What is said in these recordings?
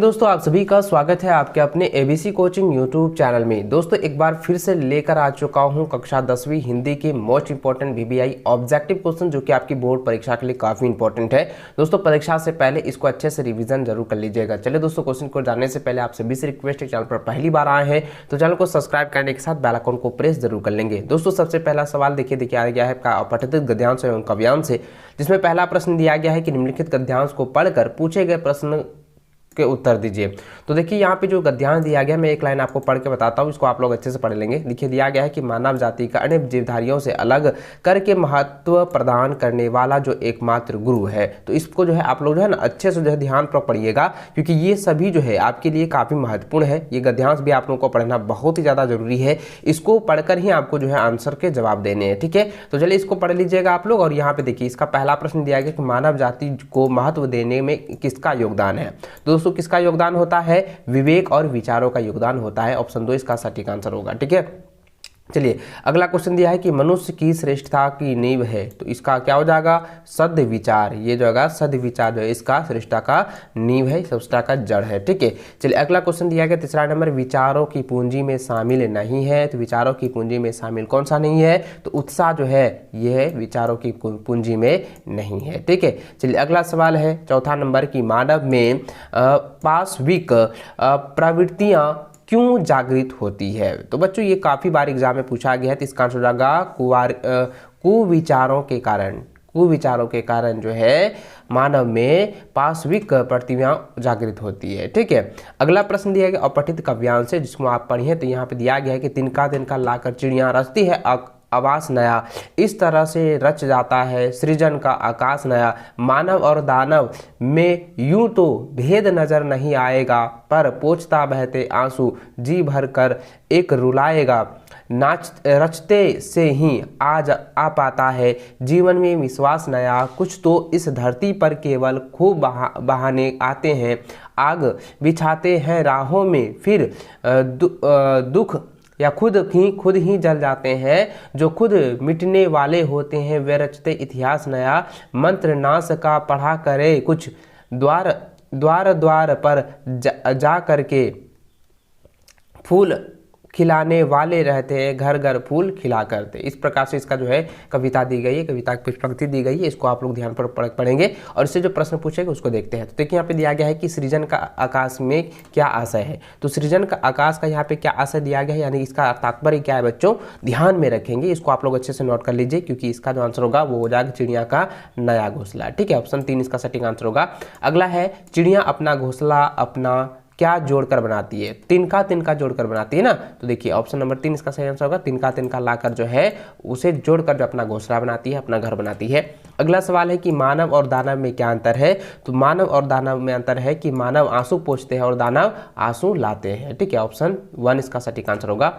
दोस्तों, आप सभी का स्वागत है आपके अपने एबीसी कोचिंग यूट्यूब चैनल में। दोस्तों, एक बार फिर से लेकर आ चुका हूं कक्षा 10वीं हिंदी के most important VBI objective question, जो कि आपकी बोर्ड परीक्षा के लिए काफ़ी इंपॉर्टेंट है। दोस्तों, परीक्षा से पहले इसको अच्छे से रिवीजन जरूर कर लीजिएगा। चलिए दोस्तों, क्वेश्चन को जानने से पहले आप सभी से रिक्वेस्ट है, चैनल पर पहली बार आए हैं तो चैनल को सब्सक्राइब करने के साथ बेल आइकन को प्रेस जरूर कर लेंगे। दोस्तों, सबसे पहला सवाल देखिए आ गया है अपठित गद्यांश एवं काव्यांश से, जिसमें पहला प्रश्न दिया गया है कि निम्नलिखित गद्यांश को पढ़कर पूछे गए प्रश्न के उत्तर दीजिए। तो देखिए यहाँ पे जो गद्यांश दिया गया, मैं एक लाइन आपको पढ़ के बताता हूँ, इसको आप लोग अच्छे से पढ़ लेंगे। देखिए दिया गया है कि मानव जाति का अन्य जीवधारियों से अलग करके महत्व प्रदान करने वाला जो एकमात्र गुरु है। तो इसको जो है आप लोग जो है ना अच्छे से जो है ध्यान पर पढ़िएगा, क्योंकि ये सभी जो है आपके लिए काफ़ी महत्वपूर्ण है। ये गद्यांश भी आप लोगों को पढ़ना बहुत ही ज़्यादा जरूरी है। इसको पढ़कर ही आपको जो है आंसर के जवाब देने हैं, ठीक है। तो चलिए इसको पढ़ लीजिएगा आप लोग। और यहाँ पे देखिए इसका पहला प्रश्न दिया गया कि मानव जाति को महत्व देने में किसका योगदान है। दोस्तों, किसका योगदान होता है? विवेक और विचारों का योगदान होता है। ऑप्शन 2 इसका सटीक आंसर होगा, ठीक है। चलिए अगला क्वेश्चन दिया है कि मनुष्य की श्रेष्ठता की नींव है। तो इसका क्या हो जाएगा? सद्य विचार। ये जो होगा सद्य विचार जो है इसका श्रेष्ठता का नींव है, श्रेष्ठता का जड़ है, ठीक है। चलिए अगला क्वेश्चन दिया गया तीसरा नंबर, विचारों की पूंजी में शामिल नहीं है। तो विचारों की पूंजी में शामिल कौन सा नहीं है? तो उत्साह जो है यह विचारों की पूंजी में नहीं है, ठीक है। चलिए अगला सवाल है चौथा नंबर की मानव में पाशविक प्रवृत्तियां क्यों जागृत होती है। तो बच्चों ये काफ़ी बार एग्जाम में पूछा गया है, तो इसका आंसर हो जाएगा कुविचारों के कारण। कुविचारों के कारण जो है मानव में पाशविक प्रतिभा जागृत होती है, ठीक है। अगला प्रश्न दिया गया अपठित काव्यांश से, जिसको आप पढ़िए। तो यहाँ पे दिया गया है कि तिनका तिनका लाकर चिड़िया रचती है आवास नया, इस तरह से रच जाता है सृजन का आकाश नया। मानव और दानव में यूं तो भेद नजर नहीं आएगा, पर पोंछता बहते आंसू जी भर कर एक रुलाएगा। रचते से ही आज आ पाता है जीवन में विश्वास नया, कुछ तो इस धरती पर केवल खूब बहाने आते हैं। आग बिछाते हैं राहों में, फिर दुख या खुद ही जल जाते हैं। जो खुद मिटने वाले होते हैं वे रचते इतिहास नया। मंत्र नाश का पढ़ा करे कुछ, द्वार पर जा करके फूल खिलाने वाले रहते हैं, घर घर फूल खिला करते। इस प्रकार से इसका जो है कविता दी गई है, कविता की कुछ पंक्ति दी गई है। इसको आप लोग ध्यान पर पढ़ेंगे और इससे जो प्रश्न पूछेगा उसको देखते हैं। तो देखिए यहाँ पे दिया गया है कि सृजन का आकाश में क्या आशय है। तो सृजन का आकाश का यहाँ पे क्या आशय दिया गया है, यानी इसका तात्पर्य क्या है बच्चों, ध्यान में रखेंगे। इसको आप लोग अच्छे से नोट कर लीजिए, क्योंकि इसका जो आंसर होगा वो हो जाएगा चिड़िया का नया घोंसला, ठीक है। ऑप्शन 3 इसका सटीक आंसर होगा। अगला है चिड़िया अपना घोंसला अपना क्या जोड़कर बनाती है। तिनका तिनका जोड़कर बनाती है ना। तो देखिए ऑप्शन नंबर 3 इसका सही आंसर होगा। तिनका तिनका लाकर जो है उसे जोड़कर जो अपना घोंसला बनाती है, अपना घर बनाती है। अगला सवाल है कि मानव और दानव में क्या अंतर है। तो मानव और दानव में अंतर है कि मानव आंसू पोंछते हैं और दानव आंसू लाते हैं, ठीक है। ऑप्शन 1 इसका सटीक आंसर होगा।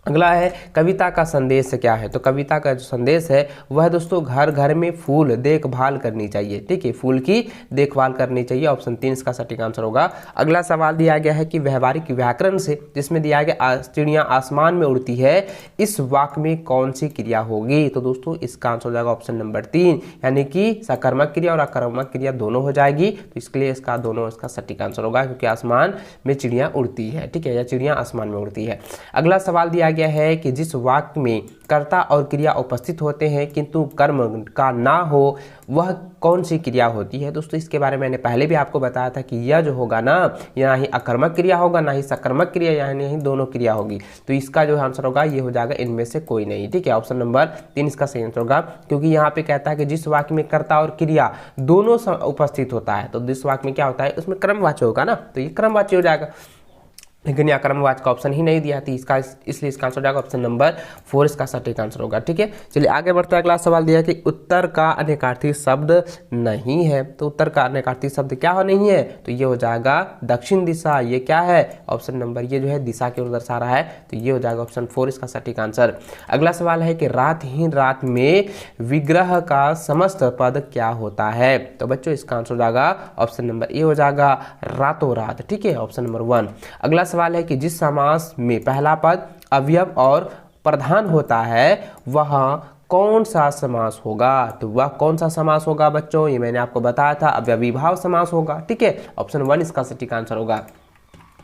अगला है कविता का संदेश क्या है। तो कविता का जो संदेश है वह दोस्तों घर घर में फूल देखभाल करनी चाहिए, ठीक है। फूल की देखभाल करनी चाहिए। ऑप्शन 3 इसका सटीक आंसर होगा। अगला सवाल दिया गया है कि व्यवहारिक व्याकरण से, जिसमें दिया गया चिड़िया आसमान में उड़ती है, इस वाक्य में कौन सी क्रिया होगी। तो दोस्तों इसका आंसर हो जाएगा ऑप्शन नंबर 3, यानी कि सकर्मक क्रिया और अकर्मक क्रिया दोनों हो जाएगी। तो इसके लिए इसका दोनों इसका सटीक आंसर होगा, क्योंकि आसमान में चिड़िया उड़ती है, ठीक है, या चिड़िया आसमान में उड़ती है। अगला सवाल दिया गया है कि जिस वाक्य में कर्ता और क्रिया उपस्थित होते हैं किंतु कर्म का ना हो, वह कौन सी क्रिया होती है। दोस्तों इसके बारे में मैंने पहले भी आपको बताया था कि यह जो होगा ना, ना ही अकर्मक क्रिया होगा, ना ही सकर्मक क्रिया, यानी ही दोनों क्रिया होगी। तो इसका जो आंसर होगा ये हो जाएगा इनमें से कोई नहीं, ठीक है। ऑप्शन नंबर 3 इसका सही आंसर होगा, क्योंकि यहाँ पे कहता है कि जिस वाक्य में कर्ता और क्रिया दोनों उपस्थित होता है, तो जिस वाक्य में क्या होता है उसमें क्रमवाच्य होगा ना, तो ये क्रमवाच्य हो जाएगा। लेकिन यहाँ क्रमवाचक का ऑप्शन ही नहीं दिया थी इसका, इसलिए इसका आंसर हो जाएगा ऑप्शन नंबर 4 इसका सटीक आंसर होगा, ठीक है। चलिए आगे बढ़ते हैं। अगला सवाल दिया कि उत्तर का अनेकार्थी शब्द नहीं है। तो उत्तर का अनेकार्थी शब्द क्या हो नहीं है। तो ये हो जाएगा दक्षिण दिशा। ये क्या है? ऑप्शन नंबर ये जो है दिशा की ओर दर्शा रहा है, तो ये हो जाएगा ऑप्शन 4 इसका सटीक आंसर। अगला सवाल है कि रातहीन रात में विग्रह का समस्त पद क्या होता है। तो बच्चों इसका आंसर हो जाएगा ऑप्शन नंबर ए हो जाएगा रातों रात, ठीक है, ऑप्शन नंबर 1। अगला सवाल है कि जिस समास में पहला पद अवयव और प्रधान होता है वह कौन सा समास होगा? तो वह कौन सा समास होगा बच्चों? ये मैंने आपको बताया था, अव्ययीभाव समास होगा। ठीक है, ऑप्शन 1 इसका सटीक आंसर होगा।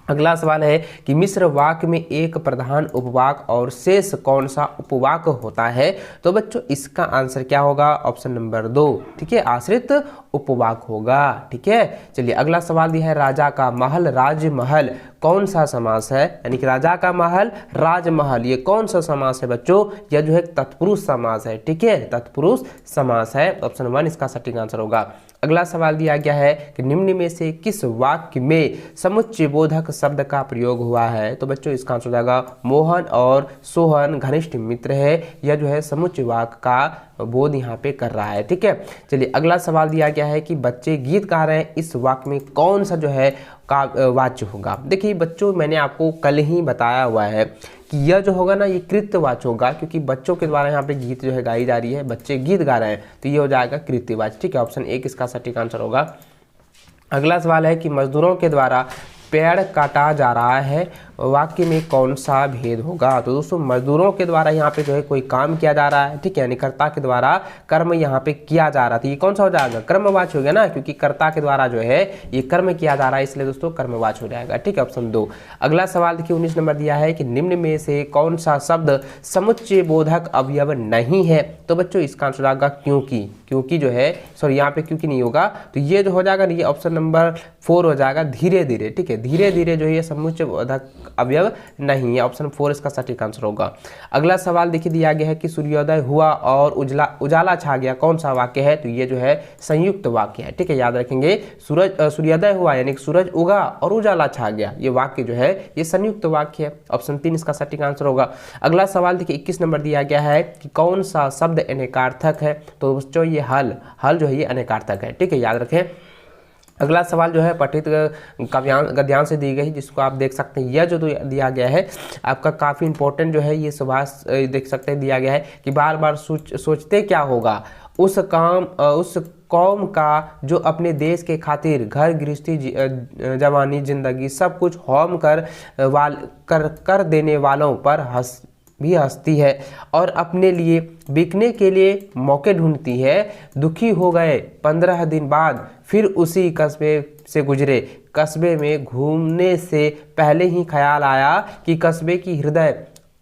अगला सवाल है कि मिश्र वाक्य में एक प्रधान उपवाक और शेष कौन सा उपवाक होता है? तो बच्चों इसका आंसर क्या होगा? ऑप्शन नंबर 2, ठीक है, आश्रित उपवाक होगा। ठीक है, चलिए अगला सवाल दिया है राजा का महल राजमहल कौन सा समास है? यानी कि राजा का महल राजमहल ये कौन सा समास है बच्चों? यह जो है तत्पुरुष समास है। ठीक है, तत्पुरुष समास है। ऑप्शन 1 इसका सटीक आंसर होगा। अगला सवाल दिया गया है कि निम्न में से किस वाक्य में समुच्चय बोधक शब्द का प्रयोग हुआ है? तो बच्चों इसका आंसर हो जाएगा मोहन और सोहन घनिष्ठ मित्र है। यह जो है समुच्चय वाक्य का बोध यहाँ पे कर रहा है। ठीक है, चलिए अगला सवाल दिया गया है कि बच्चे गीत गा रहे हैं, इस वाक्य में कौन सा जो है का वाच्य होगा? देखिए बच्चों मैंने आपको कल ही बताया हुआ है कि यह जो होगा ना ये कृत्यवाच्य होगा, क्योंकि बच्चों के द्वारा यहाँ पे गीत जो है गाई जा रही है, बच्चे गीत गा रहे हैं, तो ये हो जाएगा कृत्यवाच्य। ठीक है, ऑप्शन 1 इसका सटीक आंसर होगा। अगला सवाल है कि मजदूरों के द्वारा पेड़ काटा जा रहा है, वाक्य में कौन सा भेद होगा? तो दोस्तों मजदूरों के द्वारा यहाँ पे जो है कोई काम किया जा रहा है। ठीक है, यानी कर्ता के द्वारा कर्म यहाँ पे किया जा रहा था, ये कौन सा हो जाएगा? कर्मवाच्य हो गया ना, क्योंकि कर्ता के द्वारा जो है ये कर्म किया जा रहा है, इसलिए दोस्तों कर्मवाच्य हो जाएगा। ठीक है, ऑप्शन 2। अगला सवाल देखिए 19 नंबर दिया है कि निम्न में से कौन सा शब्द समुच्चय बोधक अवयव नहीं है? तो बच्चों इसका आंसर आएगा क्योंकि। क्योंकि जो है सॉरी यहाँ पे क्योंकि नहीं होगा, तो ये जो हो जाएगा ये ऑप्शन नंबर 4 हो जाएगा धीरे धीरे। ठीक है, धीरे धीरे जो है ये समुच्चय बोधक अवयव नहीं है। ऑप्शन 4 इसका सटीक आंसर होगा। अगला सवाल देखिए दिया गया है कि सूर्योदय हुआ और उजाला छा गया कौन सा वाक्य है? तो ये जो है संयुक्त वाक्य है। ठीक है, याद रखेंगे सूर्योदय हुआ यानी कि सूरज उगा और उजाला छा गया, ये वाक्य जो है ये संयुक्त वाक्य है। ऑप्शन 3 इसका सटीक आंसर होगा। अगला सवाल देखिए 21 नंबर दिया गया है कि कौन सा शब्द अनेकार्थक है? तो बच्चों ये हल जो है ये अनेकार्थक है। ठीक है, याद रखें। अगला सवाल जो है पठित गद्यांश से दी गई, जिसको आप देख सकते हैं। यह जो दिया गया है आपका काफ़ी इंपॉर्टेंट जो है, ये सुभाष देख सकते हैं दिया गया है कि बार बार सोचते क्या होगा उस कौम का जो अपने देश के खातिर घर गृहस्थी जवानी जिंदगी सब कुछ होम कर देने वालों पर हंसती है और अपने लिए बिकने के लिए मौके ढूंढती है। दुखी हो गए 15 दिन बाद फिर उसी कस्बे से गुजरे, कस्बे में घूमने से पहले ही ख्याल आया कि कस्बे की हृदय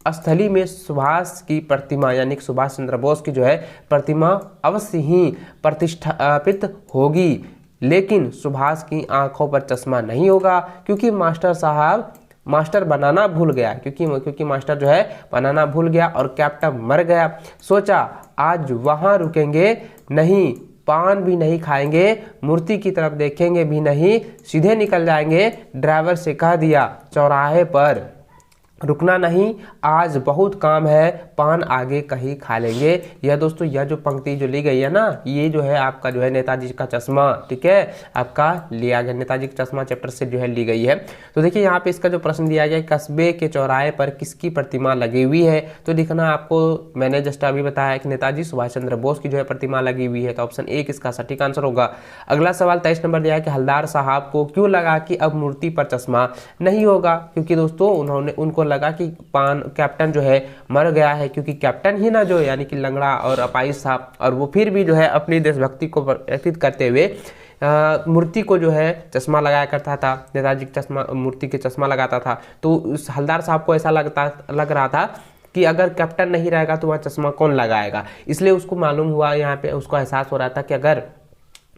स्थली में सुभाष की प्रतिमा यानी कि सुभाष चंद्र बोस की जो है प्रतिमा अवश्य ही प्रतिष्ठापित होगी, लेकिन सुभाष की आंखों पर चश्मा नहीं होगा क्योंकि मास्टर बनाना भूल गया, क्योंकि मास्टर जो है बनाना भूल गया और कैप्टन मर गया। सोचा आज वहां रुकेंगे नहीं, पान भी नहीं खाएंगे, मूर्ति की तरफ देखेंगे भी नहीं, सीधे निकल जाएंगे। ड्राइवर से कह दिया चौराहे पर रुकना नहीं, आज बहुत काम है, पान आगे कहीं खा लेंगे। यह दोस्तों यह जो पंक्ति जो ली गई है ना, ये जो है आपका जो है नेताजी का चश्मा, ठीक है, आपका लिया गया नेताजी का चश्मा चैप्टर से जो है ली गई है। तो देखिए यहाँ पे इसका जो प्रश्न दिया गया कस्बे के चौराहे पर किसकी प्रतिमा लगी हुई है? तो देखना आपको मैंने जस्ट अभी बताया कि नेताजी सुभाष चंद्र बोस की जो है प्रतिमा लगी हुई है। तो ऑप्शन 1 इसका सटीक आंसर होगा। अगला सवाल 23 नंबर दिया है कि हलदार साहब को क्यों लगा कि अब मूर्ति पर चश्मा नहीं होगा? क्योंकि दोस्तों उनको लगा कि कैप्टन जो है मर गया है, क्योंकि कैप्टन ही ना जो यानी कि लंगड़ा और अपाहिज था, और वो फिर भी जो है अपनी देशभक्ति को व्यतीत करते हुए मूर्ति को जो है चश्मा लगाया करता था, नेताजी चश्मा मूर्ति के चश्मा लगाता था। तो उस हलदार साहब को ऐसा लग रहा था कि अगर कैप्टन नहीं रहेगा तो वह चश्मा कौन लगाएगा, इसलिए उसको मालूम हुआ, यहाँ पे उसको एहसास हो रहा था कि अगर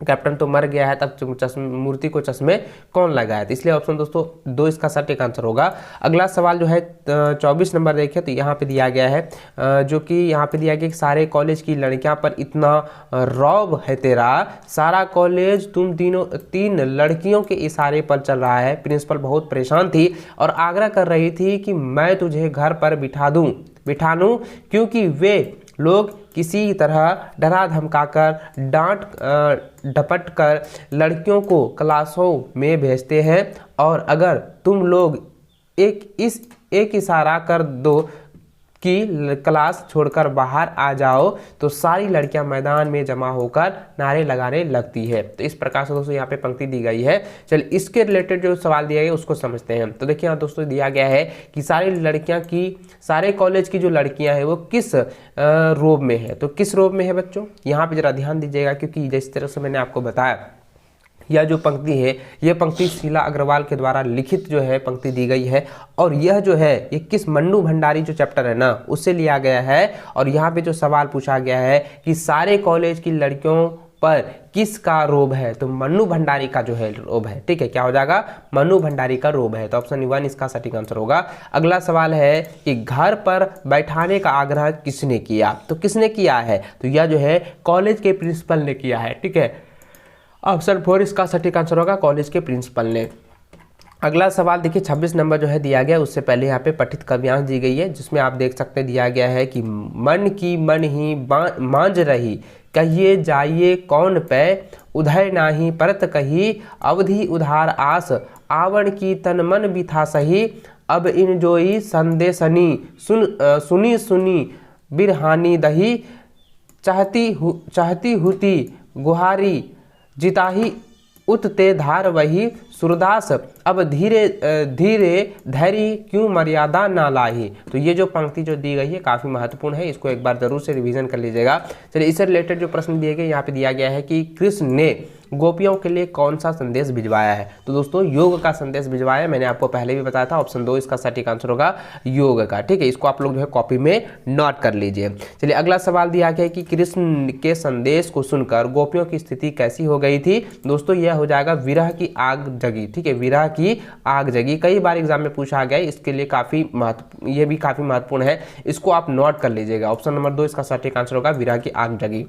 कैप्टन तो मर गया है तब मूर्ति को चश्मे कौन लगाया, तो इसलिए ऑप्शन दोस्तों 2 इसका सटीक आंसर होगा। अगला सवाल जो है 24 नंबर देखिए, तो यहाँ पे दिया गया है जो कि यहाँ पे दिया गया कि सारे कॉलेज की लड़कियां पर इतना रौब है तेरा, सारा कॉलेज तुम 3 लड़कियों के इशारे पर चल रहा है। प्रिंसिपल बहुत परेशान थी और आग्रह कर रही थी कि मैं तुझे घर पर बिठा लूं, क्योंकि वे लोग किसी तरह डरा धमकाकर डांट डपट कर लड़कियों को क्लासों में भेजते हैं, और अगर तुम लोग एक इशारा कर दो कि क्लास छोड़कर बाहर आ जाओ तो सारी लड़कियां मैदान में जमा होकर नारे लगाने लगती है। तो इस प्रकार से दोस्तों यहाँ पे पंक्ति दी गई है। चलिए इसके रिलेटेड जो सवाल दिया गया उसको समझते हैं। तो देखिए यहाँ दोस्तों दिया गया है कि सारे कॉलेज की जो लड़कियां हैं वो किस रोब में है। तो किस रोब में है बच्चों, यहाँ पे जरा ध्यान दीजिएगा, क्योंकि जिस तरह से मैंने आपको बताया यह जो पंक्ति है ये पंक्ति शीला अग्रवाल के द्वारा लिखित जो है पंक्ति दी गई है, और यह जो है ये किस मन्नू भंडारी जो चैप्टर है ना उससे लिया गया है। और यहाँ पे जो सवाल पूछा गया है कि सारे कॉलेज की लड़कियों पर किसका रोब है, तो मन्नू भंडारी का जो है रोब है। ठीक है, क्या हो जाएगा, मन्नू भंडारी का रोब है। तो ऑप्शन 1 इसका सटीक आंसर होगा। अगला सवाल है कि घर पर बैठाने का आग्रह किसने किया, तो किसने किया है, तो यह जो है कॉलेज के प्रिंसिपल ने किया है। ठीक है, ऑप्शन 4 इसका सटीक आंसर होगा, कॉलेज के प्रिंसिपल ने। अगला सवाल देखिए 26 नंबर जो है दिया गया, उससे पहले यहाँ पे पठित काव्यांश दी गई है, जिसमें आप देख सकते हैं दिया गया है कि मन की मन ही मांझ रही, कहिए जाइए कौन पे, उधय नाही परत कही, अवधि उधार आस, आवण की तन मन बिथा सही, अब इन जोई संदेशनी, सुनी सुनी बिरहानी दही, चाहती हुती गुहारी, जिताही उतते धार वही, सूरदास अब धीरे धीरे धैर्य क्यों मर्यादा ना लाही। तो ये जो पंक्ति जो दी गई है काफ़ी महत्वपूर्ण है, इसको एक बार जरूर से रिवीजन कर लीजिएगा। चलिए इससे रिलेटेड जो प्रश्न दिए गए यहाँ पे दिया गया है कि कृष्ण ने गोपियों के लिए कौन सा संदेश भिजवाया है, तो दोस्तों योग का संदेश भिजवाया। मैंने आपको पहले भी बताया था, ऑप्शन 2 इसका सटीक आंसर होगा योग का। ठीक है, इसको आप लोग जो है कॉपी में नोट कर लीजिए। चलिए अगला सवाल दिया गया है कि कृष्ण के संदेश को सुनकर गोपियों की स्थिति कैसी हो गई थी, दोस्तों यह हो जाएगा विरह की आग जगी। ठीक है, विरह की आग जगी, कई बार एग्जाम में पूछा गया है, इसके लिए ये भी काफी महत्वपूर्ण है, इसको आप नोट कर लीजिएगा। ऑप्शन नंबर 2 इसका सटीक आंसर होगा विरह की आग जगी।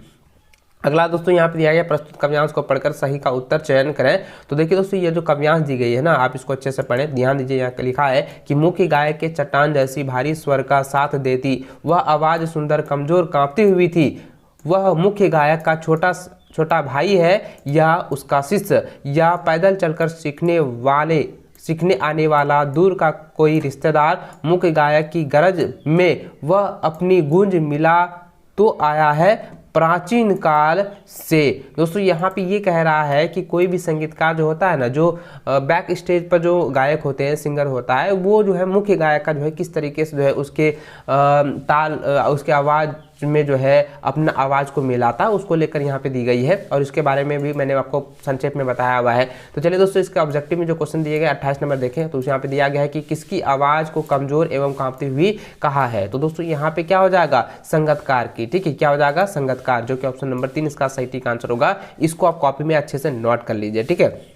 अगला दोस्तों यहाँ पे दिया गया प्रस्तुत काव्यांश को पढ़कर सही का उत्तर चयन करें। तो देखिए दोस्तों ये जो काव्यांश दी गई है ना, आप इसको अच्छे से पढ़ें, ध्यान दीजिए। यहाँ लिखा है कि मुख्य गायक के चट्टान जैसी भारी स्वर का साथ देती वह आवाज सुंदर कमजोर कांपती हुई थी, वह मुख्य गायक का छोटा भाई है या उसका शिष्य, या पैदल चलकर सीखने आने वाला दूर का कोई रिश्तेदार, मुख्य गायक की गरज में वह अपनी गूंज मिला तो आया है प्राचीन काल से। दोस्तों यहाँ पे ये कह रहा है कि कोई भी संगीतकार जो होता है ना, जो बैक स्टेज पर जो गायक होते हैं, सिंगर होता है, वो जो है मुख्य गायक का जो है किस तरीके से जो है उसके ताल उसके आवाज़ में जो है अपना आवाज़ को मिलाता है, उसको लेकर यहाँ पे दी गई है, और इसके बारे में भी मैंने आपको संक्षेप में बताया हुआ है। तो चलिए दोस्तों इसके ऑब्जेक्टिव में जो क्वेश्चन दिए गए 28 नंबर देखें, तो यहाँ पे दिया गया है कि किसकी आवाज़ को कमजोर एवं कांपती हुई कहा है। तो दोस्तों यहाँ पे क्या हो जाएगा, संगतकार की। ठीक है, क्या हो जाएगा, संगतकार, जो कि ऑप्शन नंबर 3 इसका सही ठीक आंसर होगा। इसको आप कॉपी में अच्छे से नोट कर लीजिए। ठीक है,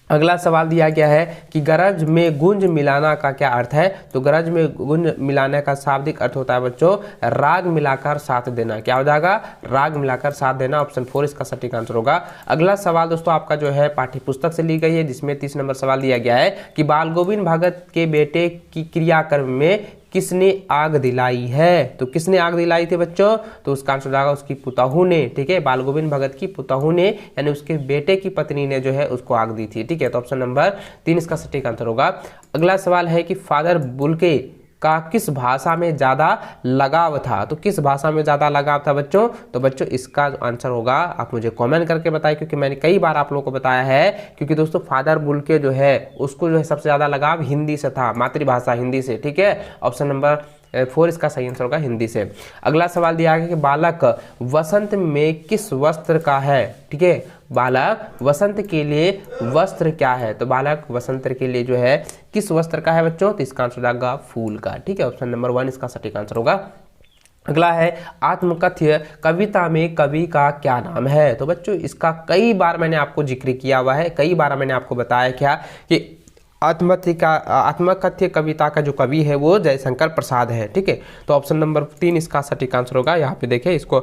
अगला सवाल दिया गया है कि गरज में गुंज मिलाना का क्या अर्थ है, तो गरज में गुंज मिलाने का शाब्दिक अर्थ होता है बच्चों राग मिलाकर साथ देना। क्या हो जाएगा, राग मिलाकर साथ देना। ऑप्शन 4 इसका सटीक आंसर होगा। अगला सवाल दोस्तों आपका जो है पाठ्य पुस्तक से ली गई है, जिसमें 30 नंबर सवाल दिया गया है कि बाल गोविंद भगत के बेटे की क्रियाक्रम में किसने आग दिलाई है, तो किसने आग दिलाई थी बच्चों, तो उसका आंसर जाएगा उसकी पुतहू ने। ठीक है, बाल गोविंद भगत की पुतहू ने, यानी उसके बेटे की पत्नी ने जो है उसको आग दी थी। ठीक है, तो ऑप्शन नंबर 3 इसका सटीक आंसर होगा। अगला सवाल है कि फादर बुल्के का किस भाषा में ज़्यादा लगाव था, तो किस भाषा में ज़्यादा लगाव था बच्चों, तो बच्चों इसका आंसर होगा, आप मुझे कमेंट करके बताएं, क्योंकि मैंने कई बार आप लोगों को बताया है, क्योंकि दोस्तों फादर बुल्के जो है उसको जो है सबसे ज़्यादा लगाव हिंदी से था, मातृभाषा हिंदी से। ठीक है, ऑप्शन नंबर 4 इसका सही आंसर होगा हिंदी से। अगला सवाल दिया गया कि बालक वसंत में किस वस्त्र का है। ठीक है, बालक वसंत के लिए वस्त्र क्या है, तो बालक वसंत के लिए जो है किस वस्त्र का है बच्चों, तो इसका आंसर होगा फूल का। ठीक है, ऑप्शन नंबर 1 इसका सटीक आंसर होगा। अगला है आत्मकथ्य कविता में कवि का क्या नाम है, तो बच्चों इसका कई बार मैंने आपको जिक्र किया हुआ है, कई बार मैंने आपको बताया क्या कि आत्मकथ्य कविता का जो कवि है वो जयशंकर प्रसाद है। ठीक है, तो ऑप्शन नंबर 3 इसका सटीक आंसर होगा। यहाँ पे देखिए इसको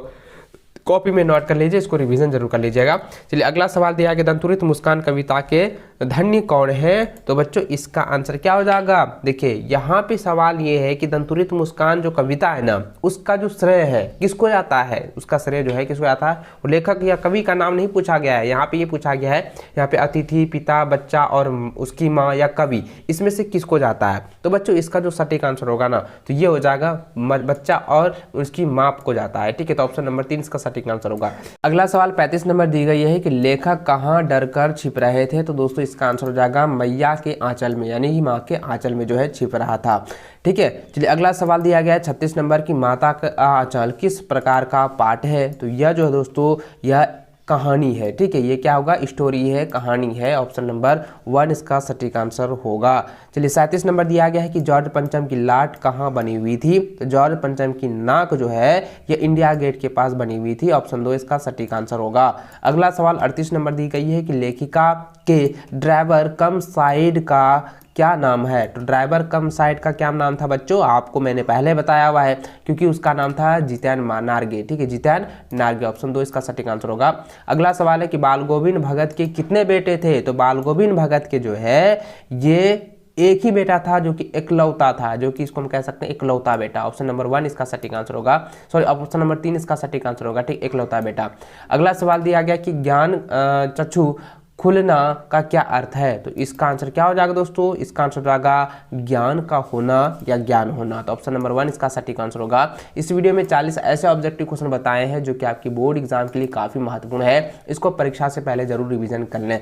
कॉपी में नोट कर लीजिए, इसको रिवीजन जरूर कर लीजिएगा। चलिए अगला सवाल दिया गया, दंतुरित मुस्कान कविता के धन्य कौन है? तो बच्चों इसका आंसर क्या हो जाएगा? देखिए यहाँ पे सवाल ये है कि दंतुरित मुस्कान जो कविता है ना, उसका जो श्रेय है किसको जाता है? उसका श्रेय जो है किसको जाता है? वो लेखक या कवि का नाम नहीं पूछा गया है, यहाँ पे ये पूछा गया है, यहाँ पे अतिथि, पिता, बच्चा और उसकी माँ या कवि, इसमें से किसको जाता है? तो बच्चों इसका जो सटीक आंसर होगा ना, तो ये हो जाएगा बच्चा और उसकी माँ को जाता है। ठीक है, तो ऑप्शन नंबर 3 इसका सटीक आंसर होगा। अगला सवाल 35 नंबर दी गई है कि लेखक कहाँ डरकर छिप रहे थे? तो दोस्तों इसका आंसर हो जाएगा मैया के आंचल में, यानी कि माँ के आंचल में जो है छिप रहा था। ठीक है, चलिए अगला सवाल दिया गया है 36 नंबर की माता का आंचल किस प्रकार का पाठ है? तो यह जो है दोस्तों यह कहानी है। ठीक है, ये क्या होगा? स्टोरी है, कहानी है। ऑप्शन नंबर 1 इसका सटीक आंसर होगा। चलिए 37 नंबर दिया गया है कि जॉर्ज पंचम की लाट कहाँ बनी हुई थी? तो जॉर्ज पंचम की नाक जो है ये इंडिया गेट के पास बनी हुई थी। ऑप्शन 2 इसका सटीक आंसर होगा। अगला सवाल 38 नंबर दी गई है कि लेखिका के ड्राइवर कम साइड का क्या नाम है? तो ड्राइवर कम साइड का क्या नाम था बच्चों? आपको मैंने पहले बताया हुआ है, क्योंकि उसका नाम था जितैन नारगे। ठीक है, जितैन नारगे। ऑप्शन 2 इसका सटीक आंसर होगा। अगला सवाल है कि बाल गोविंद भगत के कितने बेटे थे? तो बाल गोविंद भगत के जो है ये एक ही बेटा था, जो कि इकलौता था, जो कि इसको हम कह सकते हैं इकलौता बेटा। ऑप्शन नंबर 1 इसका सटीक आंसर होगा। सॉरी, ऑप्शन नंबर 3 इसका सटीक आंसर होगा। ठीक, इकलौता बेटा। अगला सवाल दिया गया कि ज्ञान चक्षु खुलना का क्या अर्थ है? तो इसका आंसर क्या हो जाएगा दोस्तों? इसका आंसर हो जाएगा ज्ञान का होना या ज्ञान होना। तो ऑप्शन नंबर 1 इसका सटीक आंसर होगा। इस वीडियो में 40 ऐसे ऑब्जेक्टिव क्वेश्चन बताए हैं जो कि आपकी बोर्ड एग्जाम के लिए काफी महत्वपूर्ण है। इसको परीक्षा से पहले जरूर रिवीजन कर लें।